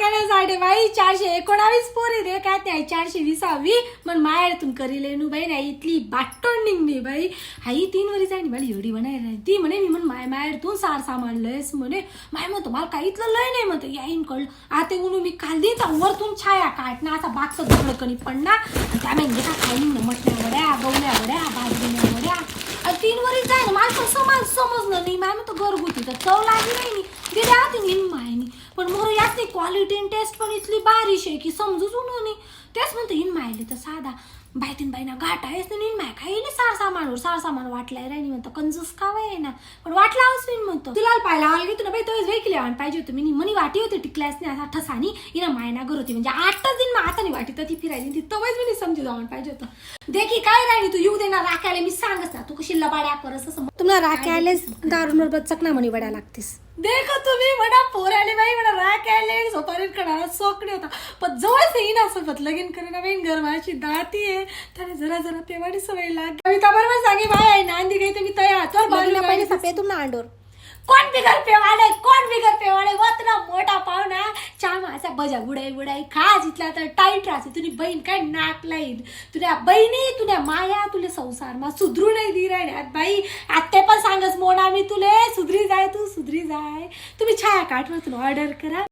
पाण्यासाठी बाई 419 पोरी दे काय नाही 420 पण मायातून करील बाई नाही इथली बाटण निघली बाई हाई 3 वरी जाईन बाई एवढी म्हणायला ती म्हणे मी माय मायातून सार सामान लयस म्हणे माय म्हणतो मला काही इथलं लय नाही म्हणतो याईन कळलं आता उन्हू मी खाल्लीच वरतून छाया काढणं असा बागचं दगड कणी पडणार त्या म्हणजे का खायली मटण्या वड्या गवल्या वड्या बाजरीच्या वड्या 3 वरी जाईन मला समाज समजलं नाही माय म्हणतो घरगुती तर चव लागली नाही दिल्या होती नी मायनी पण मोर याच नाही क्वालिटी आणि टेस्ट पण इथली बारीश आहे की समजूच नाही तेच म्हणतो इन मायले तर साधा बायतीन बाईना घाट आहेस ना इन माय काही नाही सार सामान वाटलाय राहिनी म्हणतो कंजूस खावाय ना पण वाटला असं म्हणतो तुला पाहिला आलं तुला बाई तोच वेळ केली पाहिजे होतं मी मनी वाटी होती टिकल्यास नाही असा ठसानी इना मायना घर होती म्हणजे 8च दिन मग आता नाही वाटी तर ती फिरायली ती तवच मी समजू जाऊन पाहिजे होतं देखी काय राहिनी तू येऊ दे ना राख्याला मी सांगच ना तू कशी लबाड्या करस असं तुला राख्यालेच दारूनवर चकना म्हणी वड्या लागतेस देखो तुम्ही म्हणा पोराले बाई म्हणा राख्याले सोपारीत कडाला सोकणे होता पण जवळच येईन सोबत लगीन करेना बाई गरमाची दाती आहे त्याने जरा जरा पेवाडी सवय लागली कविता बरोबर सांगे बाई नांदी गई तुम्ही तयार चल बाजूला पहिले सपे तुम ना अंडोर कोण बिगर पेवाडे वतना मोठा पाहुणा चहा माझा बजा बुडाई खा जिथला तर टाईट राहते तुझी बहीण काय नाक लाईन तुझ्या बहिणी तुझ्या माया तुला संसार मा सुधरू नाही दी राहिल्यात बाई आत्ते पण सांगच मोना मी तुले सुधरी जाय तुम्ही छाया काठवर तुला ऑर्डर करा